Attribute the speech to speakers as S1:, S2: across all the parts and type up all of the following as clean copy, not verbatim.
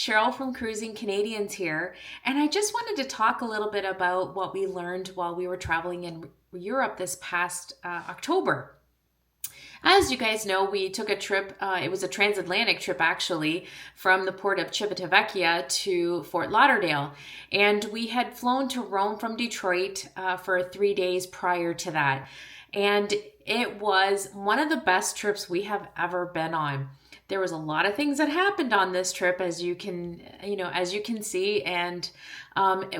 S1: Cheryl from Cruising Canadians here, and I just wanted to talk a little bit about what we learned while we were traveling in Europe this past October. As you guys know, we took a trip, it was a transatlantic trip actually, from the port of Civitavecchia to Fort Lauderdale. And we had flown to Rome from Detroit for 3 days prior to that. And it was one of the best trips we have ever been on. There was a lot of things that happened on this trip, as you can see, and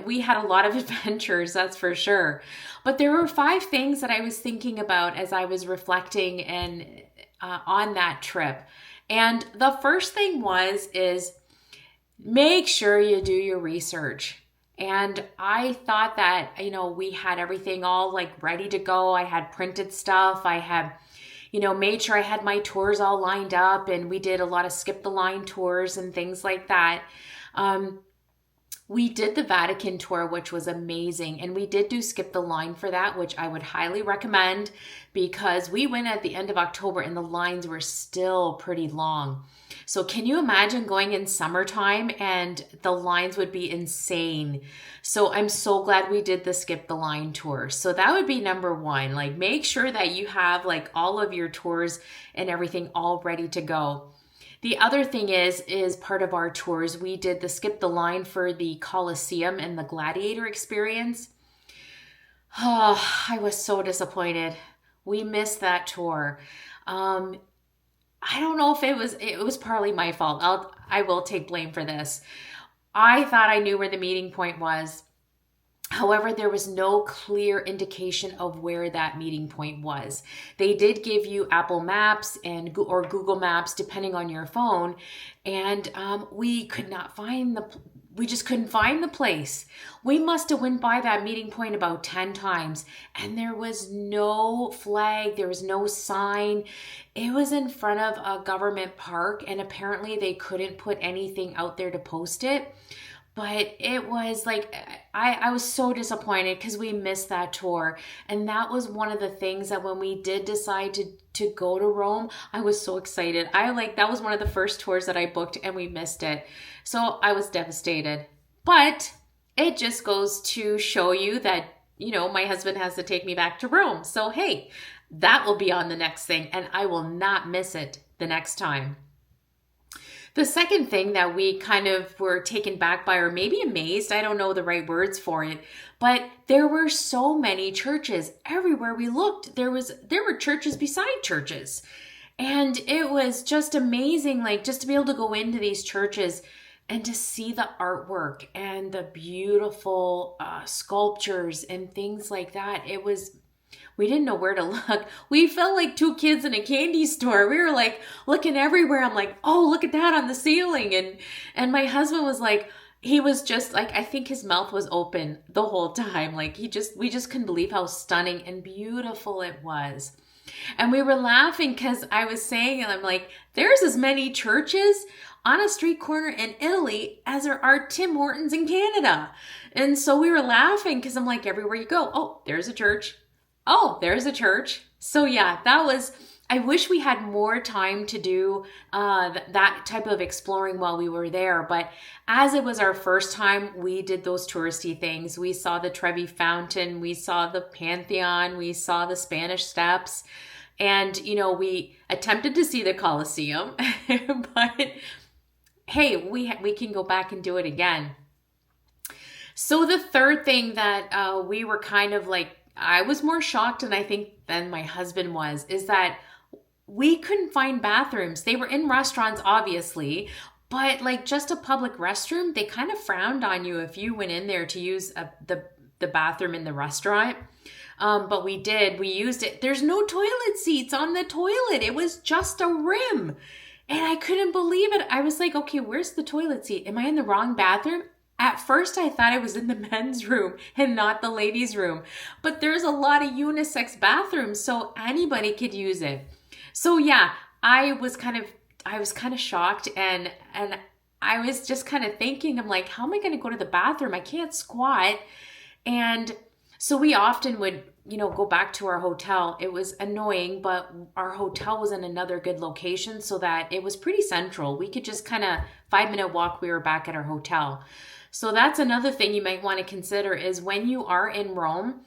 S1: we had a lot of adventures, that's for sure. But there were 5 things that I was thinking about as I was reflecting and on that trip. And the first thing is make sure you do your research. And I thought that, we had everything all like ready to go. I had printed stuff. I had made sure I had my tours all lined up, and we did a lot of skip the line tours and things like that. We did the Vatican tour, which was amazing. And we did do skip the line for that, which I would highly recommend because we went at the end of October and the lines were still pretty long. So can you imagine going in summertime and the lines would be insane? So I'm so glad we did the skip the line tour. So that would be number one. Like make sure that you have like all of your tours and everything all ready to go. The other thing is part of our tours, we did the skip the line for the Colosseum and the Gladiator experience. Oh, I was so disappointed. We missed that tour. I don't know if it was partly my fault. I will take blame for this. I thought I knew where the meeting point was. However, there was no clear indication of where that meeting point was. They did give you Apple Maps or Google Maps, depending on your phone, and we just couldn't find the place. We must have went by that meeting point about 10 times, and there was no flag, there was no sign. It was in front of a government park, and apparently they couldn't put anything out there to post it. But it was like, I was so disappointed because we missed that tour. And that was one of the things that when we did decide to go to Rome, I was so excited. That was one of the first tours that I booked and we missed it. So I was devastated. But it just goes to show you that, my husband has to take me back to Rome. So hey, that will be on the next thing and I will not miss it the next time. The second thing that we kind of were taken back by, or maybe amazed, I don't know the right words for it, but there were so many churches everywhere we looked. There were churches beside churches. And it was just amazing, like just to be able to go into these churches and to see the artwork and the beautiful sculptures and things like that. We didn't know where to look. We felt like 2 kids in a candy store. We were like looking everywhere. I'm like, oh, look at that on the ceiling. And my husband was like, he was just like, I think his mouth was open the whole time. Like we just couldn't believe how stunning and beautiful it was. And we were laughing because I was saying, and I'm like, there's as many churches on a street corner in Italy as there are Tim Hortons in Canada. And so we were laughing because I'm like, everywhere you go, oh, there's a church. Oh, there's a church. So yeah, I wish we had more time to do that type of exploring while we were there. But as it was our first time, we did those touristy things. We saw the Trevi Fountain. We saw the Pantheon. We saw the Spanish Steps. And, we attempted to see the Colosseum. But hey, we can go back and do it again. So the third thing that we were kind of like, I was more shocked than my husband was, is that we couldn't find bathrooms. They were in restaurants, obviously, but like just a public restroom, they kind of frowned on you if you went in there to use the bathroom in the restaurant. But we used it. There's no toilet seats on the toilet. It was just a rim. And I couldn't believe it. I was like, okay, where's the toilet seat? Am I in the wrong bathroom? At first, I thought I was in the men's room and not the ladies' room. But there's a lot of unisex bathrooms, so anybody could use it. So yeah, I was kind of shocked and I was just kind of thinking, I'm like, how am I going to go to the bathroom? I can't squat. And so we often would go back to our hotel. It was annoying, but our hotel was in another good location so that it was pretty central. We could just kind of 5-minute walk, we were back at our hotel. So that's another thing you might want to consider is when you are in Rome,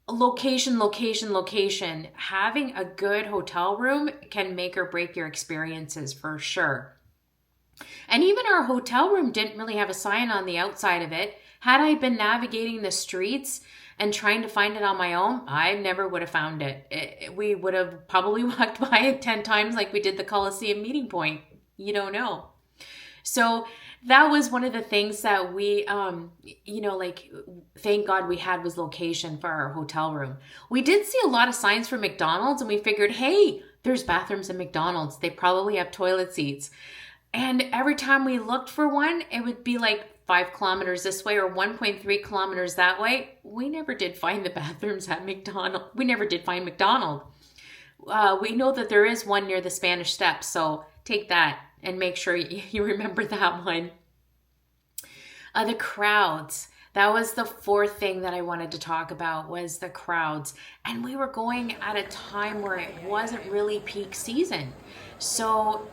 S1: location, location, location. Having a good hotel room can make or break your experiences for sure. And even our hotel room didn't really have a sign on the outside of it. Had I been navigating the streets and trying to find it on my own, I never would have found it. We would have probably walked by it 10 times like we did the Coliseum meeting point. You don't know. So that was one of the things that we, thank God we had was location for our hotel room. We did see a lot of signs for McDonald's and we figured, hey, there's bathrooms in McDonald's. They probably have toilet seats. And every time we looked for one, it would be like 5 kilometers this way or 1.3 kilometers that way. We never did find the bathrooms at McDonald's. We never did find McDonald's. We know that there is one near the Spanish Steps, so take that and make sure you remember that one. The crowds. That was the fourth thing that I wanted to talk about was the crowds. And we were going at a time where it wasn't really peak season. So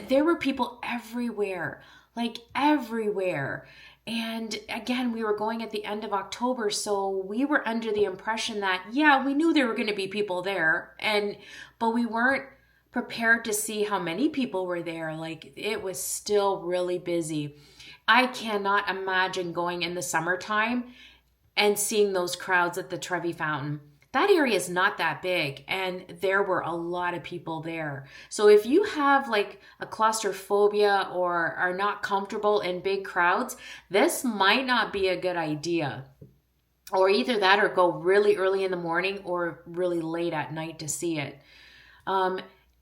S1: there were people everywhere, like everywhere. And again, we were going at the end of October. So we were under the impression that, yeah, we knew there were going to be people there. But we weren't prepared to see how many people were there. Like it was still really busy. I cannot imagine going in the summertime and seeing those crowds at the Trevi Fountain. That area is not that big and there were a lot of people there. So if you have like a claustrophobia or are not comfortable in big crowds, this might not be a good idea. Or either that or go really early in the morning or really late at night to see it.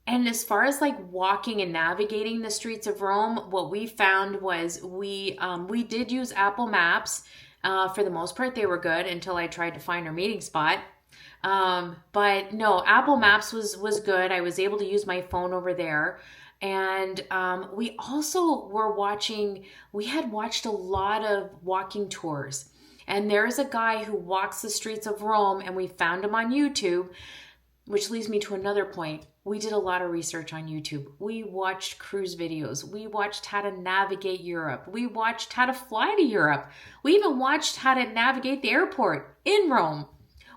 S1: And as far as like walking and navigating the streets of Rome, what we found was we did use Apple Maps. For the most part, they were good until I tried to find our meeting spot. But no, Apple Maps was good. I was able to use my phone over there. And we also we had watched a lot of walking tours. And there's a guy who walks the streets of Rome and we found him on YouTube, which leads me to another point. We did a lot of research on YouTube. We watched cruise videos. We watched how to navigate Europe. We watched how to fly to Europe. We even watched how to navigate the airport in Rome,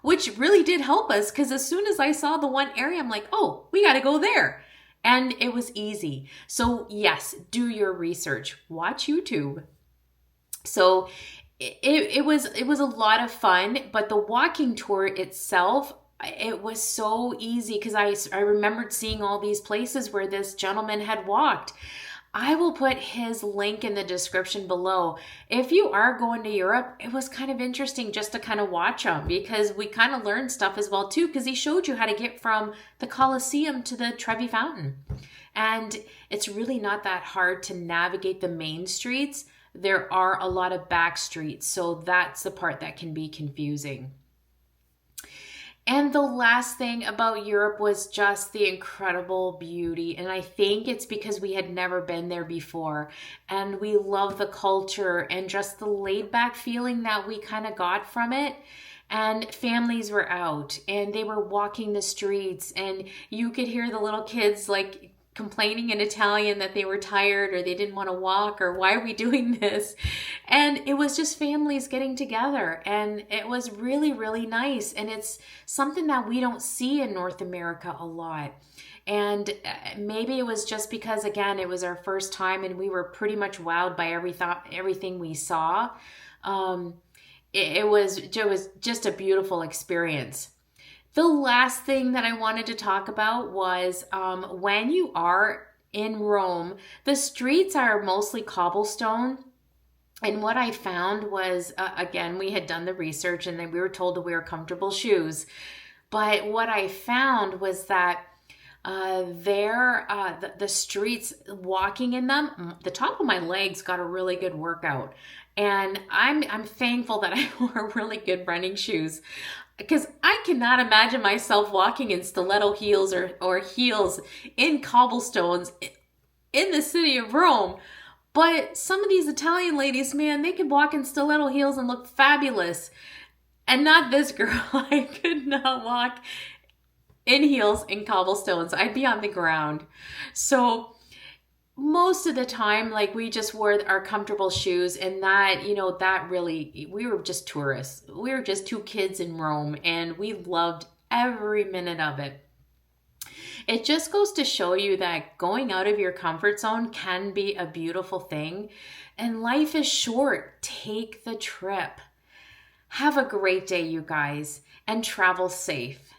S1: which really did help us because as soon as I saw the one area, I'm like, oh, we got to go there. And it was easy. So yes, do your research. Watch YouTube. So it was a lot of fun, but the walking tour itself, it was so easy because I remembered seeing all these places where this gentleman had walked. I will put his link in the description below. If you are going to Europe, it was kind of interesting just to kind of watch him because we kind of learned stuff as well too because he showed you how to get from the Colosseum to the Trevi Fountain. And it's really not that hard to navigate the main streets. There are a lot of back streets, so that's the part that can be confusing. And the last thing about Europe was just the incredible beauty. And I think it's because we had never been there before. And we love the culture and just the laid back feeling that we kind of got from it. And families were out and they were walking the streets and you could hear the little kids like complaining in Italian that they were tired or they didn't want to walk or why are we doing this? And it was just families getting together and it was really, really nice. And it's something that we don't see in North America a lot. And maybe it was just because, again, it was our first time and we were pretty much wowed by everything we saw. It was just a beautiful experience. The last thing that I wanted to talk about was when you are in Rome, the streets are mostly cobblestone. And what I found was, again, we had done the research and then we were told to wear comfortable shoes. But what I found was that the streets, walking in them, the top of my legs got a really good workout. And I'm thankful that I wore really good running shoes. Because I cannot imagine myself walking in stiletto heels or heels in cobblestones in the city of Rome. But some of these Italian ladies, man, they can walk in stiletto heels and look fabulous. And not this girl. I could not walk in heels in cobblestones. I'd be on the ground. So most of the time, like, we just wore our comfortable shoes, and that, that really, we were just tourists. We were just two kids in Rome, and we loved every minute of it. It just goes to show you that going out of your comfort zone can be a beautiful thing, and life is short. Take the trip. Have a great day, you guys, and travel safe.